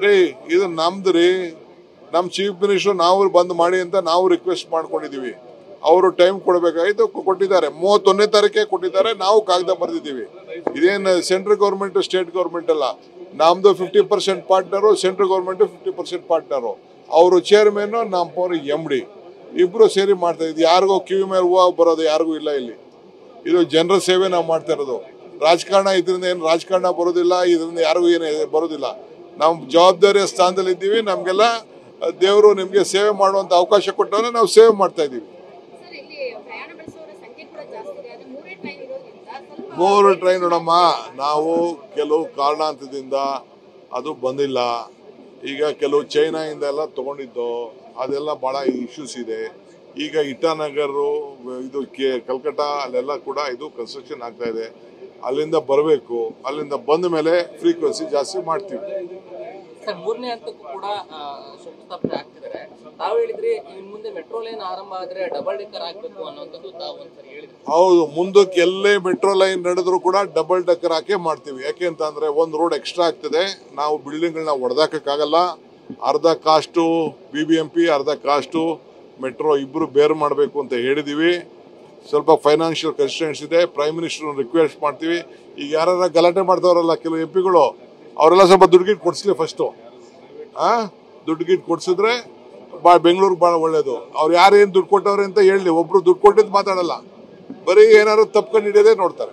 ರೀ ಇದು ನಮ್ದು ನಮ್ ಚೀಫ್ ಮಿನಿಸ್ಟರ್ ನಾವು ಬಂದ್ ಮಾಡಿ ಅಂತ ನಾವು ರಿಕ್ವೆಸ್ಟ್ ಮಾಡ್ಕೊಂಡಿದೀವಿ. ಅವರು ಟೈಮ್ ಕೊಡಬೇಕಾಯ್ತು, ಕೊಟ್ಟಿದ್ದಾರೆ. 31ನೇ ತಾರೀಕೆ ಕೊಟ್ಟಿದ್ದಾರೆ. ನಾವು ಕಾಗದ ಬರೆದಿದ್ದೀವಿ. ಇದೇನು ಸೆಂಟ್ರಲ್ ಗೌರ್ಮೆಂಟ್ ಸ್ಟೇಟ್ ಗೌರ್ಮೆಂಟ್ ಅಲ್ಲ, ನಮ್ದು 50% ಪಾರ್ಟ್ನರು, ಸೆಂಟ್ರಲ್ ಗೌರ್ಮೆಂಟ್ 50% ಪಾರ್ಟ್ನರು. ಅವರು ಚೇರ್ಮನ್, ನಮ್ಮ MD ಇಬ್ರು ಸೇರಿ ಮಾಡ್ತಾ ಇದ್ದೀವಿ. ಯಾರಿಗೋ ಕಿವಿ ಮೇಲೆ ಹೂವು ಬರೋದು ಯಾರಿಗೂ ಇಲ್ಲ ಇಲ್ಲಿ. ಇದು ಜನರ ಸೇವೆ ನಾವು ಮಾಡ್ತಾ ಇರೋದು. ರಾಜಕಾರಣ ಇದರಿಂದ ಏನು ರಾಜಕಾರಣ ಬರೋದಿಲ್ಲ, ಇದರಿಂದ ಯಾರಿಗೂ ಏನು ಬರೋದಿಲ್ಲ. ನಾವು ಜವಾಬ್ದಾರಿಯ ಸ್ಥಾನದಲ್ಲಿ ಇದ್ದೀವಿ. ನಮ್ಗೆಲ್ಲ ದೇವರು ನಿಮ್ಗೆ ಸೇವೆ ಮಾಡುವಂತ ಅವಕಾಶ ಕೊಟ್ಟವನ್ನ ನಾವು ಸೇವೆ ಮಾಡ್ತಾ ಇದ್ದೀವಿ. 3 ಟ್ರೈನ್ ನೋಡಮ್ಮ, ನಾವು ಕೆಲವು ಕಾರಣಾಂತರದಿಂದ ಅದು ಬಂದಿಲ್ಲ. ಈಗ ಕೆಲವು ಚೈನಾದಿಂದ ಎಲ್ಲ ತಗೊಂಡಿದ್ದು, ಅದೆಲ್ಲ ಬಹಳ ಇಶ್ಯೂಸ್ ಇದೆ. ಈಗ ಇಟಾನಗರು, ಇದು ಕಲ್ಕಟ್ಟ, ಅಲ್ಲೆಲ್ಲ ಕೂಡ ಇದು ಕನ್ಸ್ಟ್ರಕ್ಷನ್ ಆಗ್ತಾ ಇದೆ. ಅಲ್ಲಿಂದ ಬರಬೇಕು. ಅಲ್ಲಿಂದ ಬಂದ ಮೇಲೆ ಫ್ರೀಕ್ವೆನ್ಸಿ ಜಾಸ್ತಿ ಮಾಡ್ತೀವಿ. ಸರ್, 3ನೇ ಹಂತಕ್ಕೂ ಕೂಡ ಶಂಕುಸ್ಥಾಪನೆ ಆಗ್ತಿದ್ದಾರೆ. ತಾವು ಹೇಳಿದ್ರಿ ಇನ್ ಮುಂದೆ ಮೆಟ್ರೋ ಲೈನ್ ಆರಂಭ ಆದ್ರೆ ಡಬಲ್ ಡೆಕ್ಕರ್ ಆಗ್ಬೇಕು ಅನ್ನೋಂಥದ್ದು ತಾವು ಒಂದ್ಸರಿ ಹೇಳಿದ್ರಿ. ಹೌದು, ಮುಂದಕ್ಕೆ ಎಲ್ಲೇ ಮೆಟ್ರೋ ಲೈನ್ ನಡೆದ್ರು ಕೂಡ ಡಬಲ್ ಡೆಕ್ಕರ್ ಹಾಕೇ ಮಾಡ್ತೀವಿ. ಯಾಕೆ ಅಂತಂದ್ರೆ ಒಂದು ರೋಡ್ ಎಕ್ಸ್ಟ್ರಾ ಆಗ್ತದೆ. ನಾವು ಬಿಲ್ಡಿಂಗ್ಗಳನ್ನ ಹೊಡೆದಾಕಕ್ಕಾಗಲ್ಲ. ಅರ್ಧ ಕಾಸ್ಟು BBMP, ಅರ್ಧ ಕಾಸ್ಟು ಮೆಟ್ರೋ ಇಬ್ರು ಬೇರ್ ಮಾಡಬೇಕು ಅಂತ ಹೇಳಿದೀವಿ. ಸ್ವಲ್ಪ ಫೈನಾನ್ಷಿಯಲ್ ಕನ್ಸ್ಟ್ರೆಂಟ್ಸ್ ಇದೆ. ಪ್ರೈಮ್ ಮಿನಿಸ್ಟರ್ ರಿಕ್ವೆಸ್ಟ್ ಮಾಡ್ತೀವಿ. ಈಗ ಯಾರ ಗಲಾಟೆ ಮಾಡ್ತಾವ್ರಲ್ಲ ಕೆಲವು MP ಗಳು, ಅವರೆಲ್ಲ ಸ್ವಲ್ಪ ದುಡ್ಡು ಗಿಟ್ಟು ಕೊಡಿಸ್ಲಿ ಫಸ್ಟು. ದುಡ್ಡು ಗಿಟ್ಟು ಕೊಡ್ಸಿದ್ರೆ ಬೆಂಗಳೂರು ಭಾಳ ಒಳ್ಳೇದು. ಅವ್ರು ಯಾರೇನು ದುಡ್ಡು ಕೊಟ್ಟವ್ರೆ ಅಂತ ಹೇಳಿ, ಒಬ್ರು ದುಡ್ಡು ಕೊಟ್ಟಿದ್ದು ಮಾತಾಡಲ್ಲ, ಬರೀ ಏನಾದ್ರು ತಪ್ಕೊಂಡು ಹಿಡಿಯೋದೇ ನೋಡ್ತಾರೆ.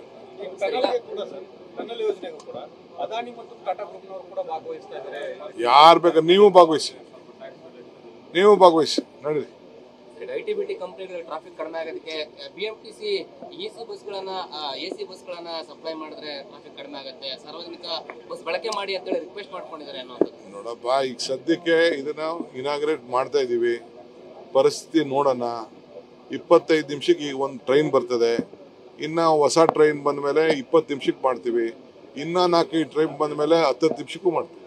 ಯಾರು ಬೇಕಾದ್ರೆ ನೀವು ಭಾಗವಹಿಸಿ ನಡೀರಿ. ITBT ಕಂಪನಿಗಳ ಟ್ರಾಫಿಕ್ ಕಡಿಮೆ ಆಗೋದಕ್ಕೆ BMTC AC ಬಸ್ಗಳನ್ನ ಸಪ್ಲೈ ಮಾಡಿದ್ರೆ ಟ್ರಾಫಿಕ್ ಕಡಿಮೆ ಆಗುತ್ತೆ, ಸಾರ್ವಜನಿಕ ಬಸ್ ಬಳಕೆ ಮಾಡಿ ಅಂತೇಳಿ ರಿಕ್ವೆಸ್ಟ್ ಮಾಡ್ಕೊಂಡಿದ್ದಾರೆ ಅನ್ನೋದು. ನೋಡಪ್ಪ, ಈಗ ಸದ್ಯಕ್ಕೆ ಇದನ್ನ ಇನಾಗ್ರೇಟ್ ಮಾಡ್ತಾ ಇದೀವಿ. ಪರಿಸ್ಥಿತಿ ನೋಡೋಣ. 25 ನಿಮಿಷಕ್ಕೆ ಈಗ ಒಂದು ಟ್ರೈನ್ ಬರ್ತದೆ. ಇನ್ನ ಹೊಸ ಟ್ರೈನ್ ಬಂದ ಮೇಲೆ 20 ನಿಮಿಷಕ್ಕೆ ಮಾಡ್ತೀವಿ. ಇನ್ನ 4 ಟ್ರೈನ್ ಬಂದ ಮೇಲೆ 10 ನಿಮಿಷಕ್ಕೂ ಮಾಡ್ತೀವಿ.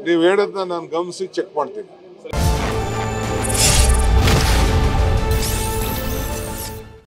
ನೀವು ಹೇಳೋದನ್ನ ನಾನು ಗಮನಿಸಿ ಚೆಕ್ ಮಾಡ್ತೀನಿ.